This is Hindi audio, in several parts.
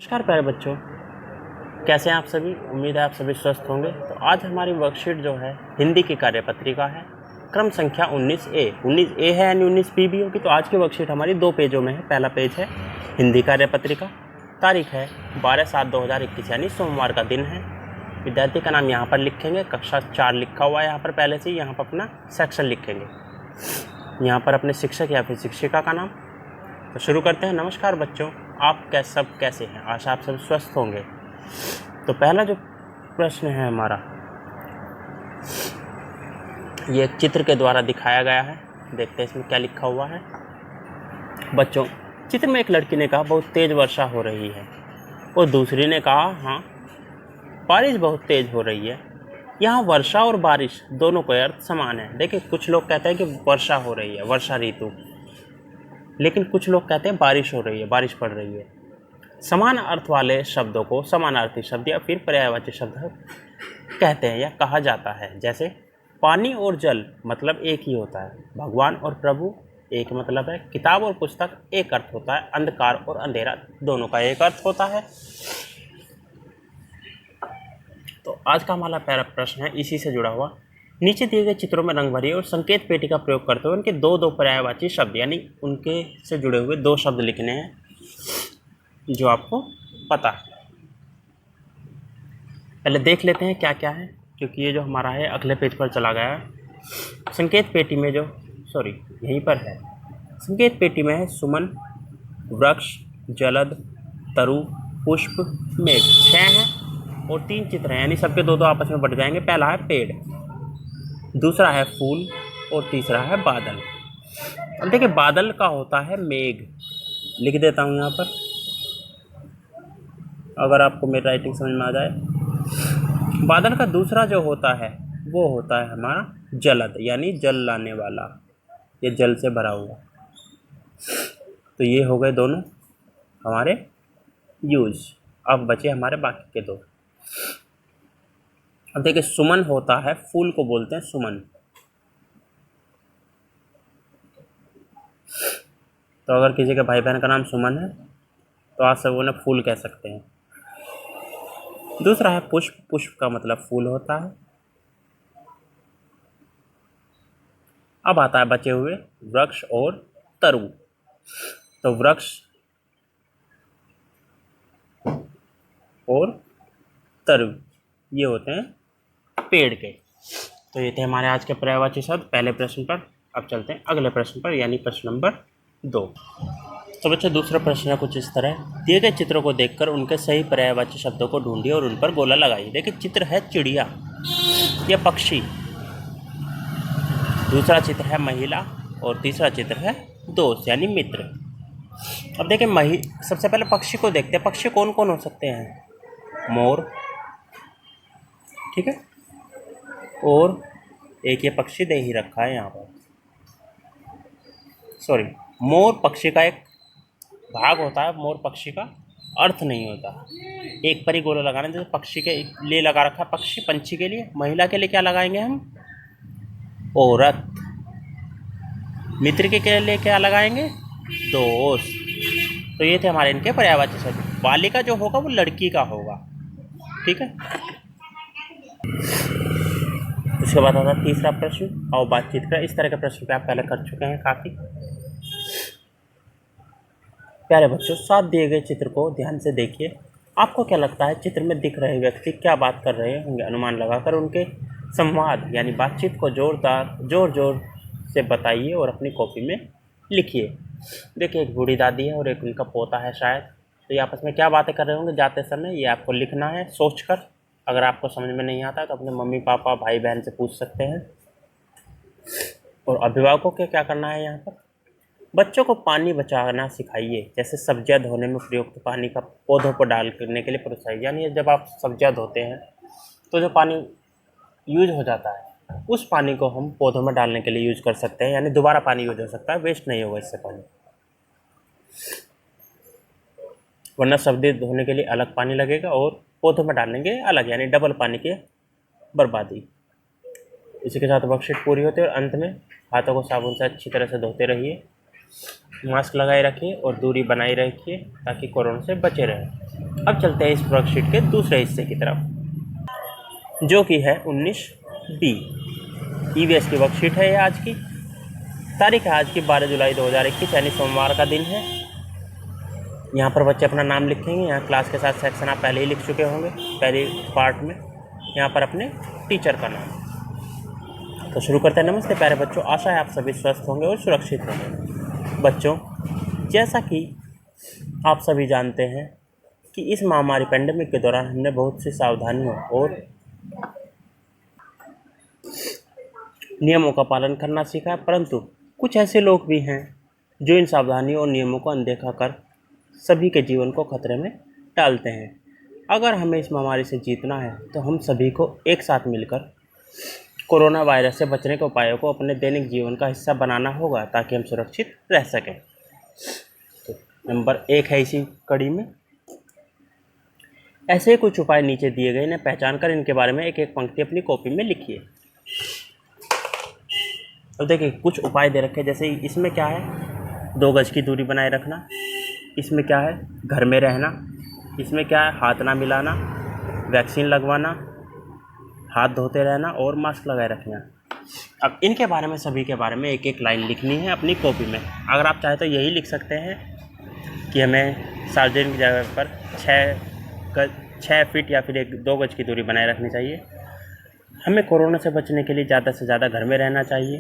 नमस्कार प्यारे बच्चों, कैसे हैं आप सभी। उम्मीद है आप सभी स्वस्थ होंगे। तो आज हमारी वर्कशीट जो है हिंदी की कार्यपत्रिका है, क्रम संख्या 19A है यानी 19B भी होगी। तो आज की वर्कशीट हमारी 2 पेजों में है। पहला पेज है हिंदी कार्यपत्रिका, तारीख है 12/7/2021 यानी सोमवार का दिन है। विद्यार्थी का नाम यहाँ पर लिखेंगे, कक्षा 4 लिखा हुआ है यहाँ पर पहले से। यहाँ पर अपना सेक्शन लिखेंगे, यहाँ पर अपने शिक्षक या फिर शिक्षिका का नाम। तो शुरू करते हैं। नमस्कार बच्चों, आप कैसे हैं। आशा आप सब स्वस्थ होंगे। तो पहला जो प्रश्न है हमारा, ये एक चित्र के द्वारा दिखाया गया है। देखते हैं इसमें क्या लिखा हुआ है। बच्चों, चित्र में एक लड़की ने कहा बहुत तेज वर्षा हो रही है, और दूसरी ने कहा हाँ बारिश बहुत तेज हो रही है। यहाँ वर्षा और बारिश दोनों का अर्थ समान है। देखिए, कुछ लोग कहते हैं कि वर्षा हो रही है, वर्षा ऋतु, लेकिन कुछ लोग कहते हैं बारिश हो रही है, बारिश पड़ रही है। समान अर्थ वाले शब्दों को समानार्थी शब्द या फिर पर्यायवाची शब्द कहते हैं या कहा जाता है। जैसे पानी और जल मतलब एक ही होता है, भगवान और प्रभु एक मतलब है, किताब और पुस्तक एक अर्थ होता है, अंधकार और अंधेरा दोनों का एक अर्थ होता है। तो आज का हमारा पहला प्रश्न है इसी से जुड़ा हुआ। नीचे दिए गए चित्रों में रंग भरिए और संकेत पेटी का प्रयोग करते हुए उनके दो पर्यायवाची शब्द यानी उनके से जुड़े हुए 2 शब्द लिखने हैं जो आपको पता है। पहले देख लेते हैं क्या क्या है, क्योंकि ये जो हमारा है अगले पेज पर चला गया है। संकेत पेटी में जो यहीं पर है। संकेत पेटी में है सुमन, वृक्ष, जलद, तरु, पुष्प, मेघ। 6 हैं और 3 चित्र हैं, यानी सबके 2 आपस में बट जाएंगे। पहला है पेड़, दूसरा है फूल और तीसरा है बादल। अब देखिए, बादल का होता है मेघ, लिख देता हूँ यहाँ पर अगर आपको मेरी राइटिंग समझ में आ जाए। बादल का दूसरा जो होता है वो होता है हमारा जलद, यानी जल लाने वाला, ये जल से भरा हुआ। तो ये हो गए दोनों हमारे यूज। अब बचे हमारे बाकी के 2। अब देखिए, सुमन होता है, फूल को बोलते हैं सुमन। तो अगर किसी के भाई बहन का नाम सुमन है तो आप सब उन्हें फूल कह सकते हैं। दूसरा है पुष्प, पुष्प का मतलब फूल होता है। अब आता है बचे हुए वृक्ष और तरु। तो वृक्ष और तरु ये होते हैं पेड़ के। तो ये थे हमारे आज के पर्यायवाची शब्द पहले प्रश्न पर। अब चलते हैं अगले प्रश्न पर, यानी प्रश्न नंबर 2। तो बच्चों, दूसरा प्रश्न है कुछ इस तरह। दिए गए चित्रों को देखकर उनके सही पर्यायवाची शब्दों को ढूंढिए और उन पर गोला लगाइए। देखिए, चित्र है चिड़िया या पक्षी, दूसरा चित्र है महिला और तीसरा चित्र है दोस्त यानी मित्र। अब देखिए, सबसे पहले पक्षी को देखते हैं। पक्षी कौन कौन हो सकते हैं? मोर, ठीक है, और एक ये पक्षी दे ही रखा है यहाँ पर, मोर पक्षी का एक भाग होता है, मोर पक्षी का अर्थ नहीं होता। एक पर ही गोला लगाना, जैसे पक्षी के लिए लगा रखा है पक्षी, पंछी के लिए। महिला के लिए क्या लगाएंगे हम? औरत। मित्र के लिए क्या लगाएंगे? दोस्त। तो ये थे हमारे इनके पर्यायवाची शब्द। बालिका जो होगा वो लड़की का होगा, ठीक है। उसके बाद आता है तीसरा प्रश्न, और बातचीत का। इस तरह के प्रश्न पे आप पहले कर चुके हैं काफ़ी। प्यारे बच्चों, साथ दिए गए चित्र को ध्यान से देखिए। आपको क्या लगता है चित्र में दिख रहे व्यक्ति क्या बात कर रहे होंगे? अनुमान लगाकर उनके संवाद यानी बातचीत को जोर से बताइए और अपनी कॉपी में लिखिए। देखिए, एक बूढ़ी दादी है और एक उनका पोता है शायद। तो ये आपस में क्या बातें कर रहे होंगे जाते समय, ये आपको लिखना है सोचकर। अगर आपको समझ में नहीं आता है तो अपने मम्मी पापा भाई बहन से पूछ सकते हैं। और अभिभावकों को क्या करना है यहाँ पर? बच्चों को पानी बचाना सिखाइए। जैसे सब्जियां धोने में प्रयुक्त पानी का पौधों पर डालने के लिए प्रोत्साहित, यानी जब आप सब्जियां धोते हैं तो जो पानी यूज हो जाता है उस पानी को हम पौधों में डालने के लिए यूज कर सकते हैं, यानी दोबारा पानी यूज हो सकता है, वेस्ट नहीं होगा इससे पानी। वरना सब्जी धोने के लिए अलग पानी लगेगा और पौधों में डालने के अलग, यानी डबल पानी की बर्बादी। इसी के साथ वर्कशीट पूरी होती है और अंत में हाथों को साबुन से अच्छी तरह से धोते रहिए, मास्क लगाए रखिए और दूरी बनाए रखिए ताकि कोरोना से बचे रहें। अब चलते हैं इस वर्कशीट के दूसरे हिस्से की तरफ, जो कि है 19B। ईवीएस की वर्कशीट है ये। आज की तारीख है आज की 12 जुलाई 2021, यानी सोमवार का दिन है। यहाँ पर बच्चे अपना नाम लिखेंगे। यहाँ क्लास के साथ सेक्शन आप पहले ही लिख चुके होंगे पहले पार्ट में। यहाँ पर अपने टीचर का नाम। तो शुरू करते हैं। नमस्ते प्यारे बच्चों, आशा है आप सभी स्वस्थ होंगे और सुरक्षित होंगे। बच्चों, जैसा कि आप सभी जानते हैं कि इस महामारी पेंडेमिक के दौरान हमने बहुत सी सावधानियों और नियमों का पालन करना सीखा है, परंतु कुछ ऐसे लोग भी हैं जो इन सावधानियों और नियमों को अनदेखा कर सभी के जीवन को खतरे में डालते हैं। अगर हमें इस महामारी से जीतना है तो हम सभी को एक साथ मिलकर कोरोना वायरस से बचने के उपायों को अपने दैनिक जीवन का हिस्सा बनाना होगा, ताकि हम सुरक्षित रह सकें। तो नंबर 1 है इसी कड़ी में, ऐसे ही कुछ उपाय नीचे दिए गए, इन्हें पहचान कर इनके बारे में एक एक पंक्ति अपनी कॉपी में लिखिए। तो देखिए कुछ उपाय दे रखे, जैसे इसमें क्या है, 2 गज की दूरी बनाए रखना। इसमें क्या है, घर में रहना। इसमें क्या है, हाथ ना मिलाना, वैक्सीन लगवाना, हाथ धोते रहना और मास्क लगाए रखना। अब इनके बारे में सभी के बारे में एक एक लाइन लिखनी है अपनी कॉपी में। अगर आप चाहें तो यही लिख सकते हैं कि हमें सार्वजनिक जगह पर 6 फीट या फिर 2 गज की दूरी बनाए रखनी चाहिए। हमें कोरोना से बचने के लिए ज़्यादा से ज़्यादा घर में रहना चाहिए।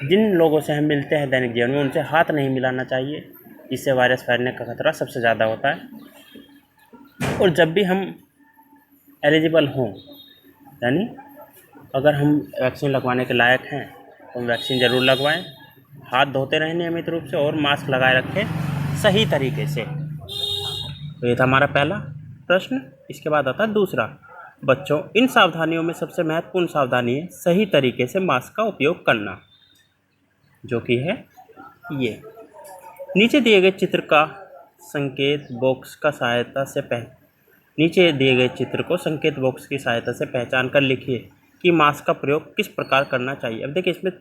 जिन लोगों से हम मिलते हैं दैनिक जीवन में, उनसे हाथ नहीं मिलाना चाहिए, इससे वायरस फैलने का खतरा सबसे ज़्यादा होता है। और जब भी हम एलिजिबल हों, यानी अगर हम वैक्सीन लगवाने के लायक हैं तो हम वैक्सीन ज़रूर लगवाएं। हाथ धोते रहें नियमित रूप से और मास्क लगाए रखें सही तरीके से। तो ये था हमारा पहला प्रश्न। इसके बाद आता है दूसरा। बच्चों, इन सावधानियों में सबसे महत्वपूर्ण सावधानी है सही तरीके से मास्क का उपयोग करना, जो कि है ये। नीचे दिए गए चित्र का संकेत बॉक्स का सहायता से नीचे दिए गए चित्र को संकेत बॉक्स की सहायता से पहचान कर लिखिए कि मास्क का प्रयोग किस प्रकार करना चाहिए। अब देखिए इसमें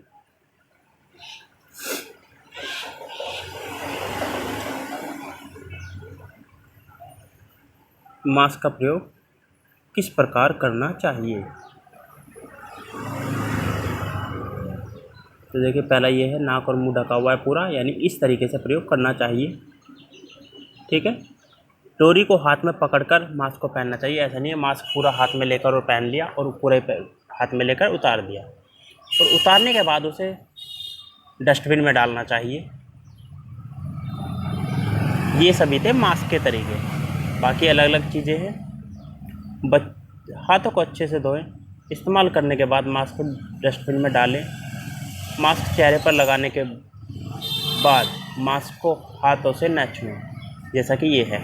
मास्क का प्रयोग किस प्रकार करना चाहिए, तो देखिए पहला ये है, नाक और मुंह ढका हुआ है पूरा, यानी इस तरीके से प्रयोग करना चाहिए। ठीक है। डोरी को हाथ में पकड़कर मास्क को पहनना चाहिए। ऐसा नहीं है मास्क पूरा हाथ में लेकर और पहन लिया और पूरे हाथ में लेकर उतार दिया, और उतारने के बाद उसे डस्टबिन में डालना चाहिए। ये सभी थे मास्क के तरीके। बाकी अलग अलग चीज़ें हैं। हाथों को अच्छे से धोएं। इस्तेमाल करने के बाद मास्क को डस्टबिन में डालें। मास्क चेहरे पर लगाने के बाद मास्क को हाथों से न छुएं, जैसा कि ये है।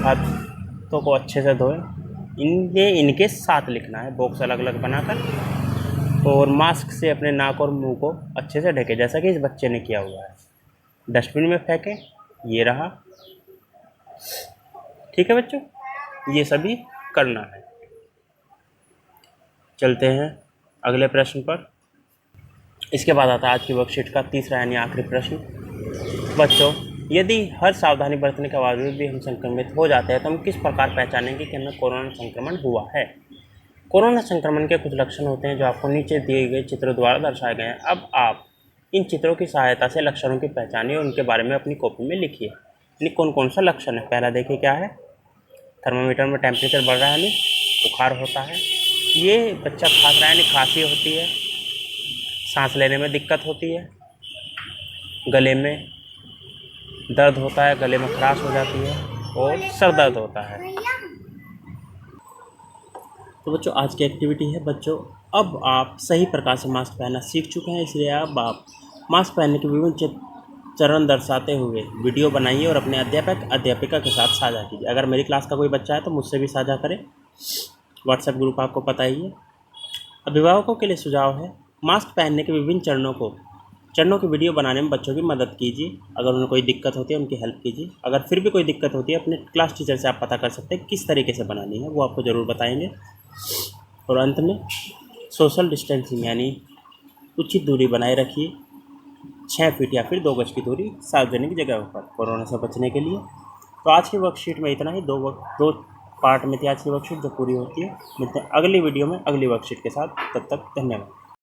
हाथों को अच्छे से धोएं। इनके साथ लिखना है, बॉक्स अलग अलग बनाकर, और मास्क से अपने नाक और मुंह को अच्छे से ढकें, जैसा कि इस बच्चे ने किया हुआ है। डस्टबिन में फेंकें, ये रहा। ठीक है बच्चों, ये सभी करना है। चलते हैं अगले प्रश्न पर। इसके बाद आता है आज की वर्कशीट का तीसरा यानी आखिरी प्रश्न। बच्चों, यदि हर सावधानी बरतने के बावजूद भी हम संक्रमित हो जाते हैं तो हम किस प्रकार पहचानेंगे कि हमें कोरोना संक्रमण हुआ है। कोरोना संक्रमण के कुछ लक्षण होते हैं जो आपको नीचे दिए गए चित्रों द्वारा दर्शाए गए हैं। अब आप इन चित्रों की सहायता से लक्षणों की पहचानिए और उनके बारे में अपनी कॉपी में लिखिए। यानी कौन कौन सा लक्षण है। पहला देखिए क्या है, थर्मामीटर में टेम्परेचर बढ़ रहा है, यानी बुखार होता है। ये बच्चा खांस रहा है, यानी खांसी होती है। सांस लेने में दिक्कत होती है। गले में दर्द होता है, गले में खराश हो जाती है और सर दर्द होता है। तो बच्चों आज की एक्टिविटी है, बच्चों अब आप सही प्रकार से मास्क पहनना सीख चुके हैं, इसलिए अब आप मास्क पहनने के विभिन्न चरण दर्शाते हुए वीडियो बनाइए और अपने अध्यापक अध्यापिका के साथ साझा कीजिए। अगर मेरी क्लास का कोई बच्चा है तो मुझसे भी साझा करें। व्हाट्सएप ग्रुप आपको पता ही है। अभिभावकों के लिए सुझाव है, मास्क पहनने के विभिन्न चरणों की वीडियो बनाने में बच्चों की मदद कीजिए। अगर उन्हें कोई दिक्कत होती है उनकी हेल्प कीजिए। अगर फिर भी कोई दिक्कत होती है अपने क्लास टीचर से आप पता कर सकते हैं किस तरीके से बनानी है, वो आपको ज़रूर बताएंगे। और अंत में सोशल डिस्टेंसिंग यानी उचित दूरी बनाए रखिए। 6 फीट या फिर 2 गज की दूरी सार्वजनिक जगह पर कोरोना से बचने के लिए। तो आज की वर्कशीट में इतना ही। दो पार्ट में थी आज की वर्कशीट जो पूरी होती है। मिलते हैं अगली वीडियो में अगली वर्कशीट के साथ। तब तक धन्यवाद।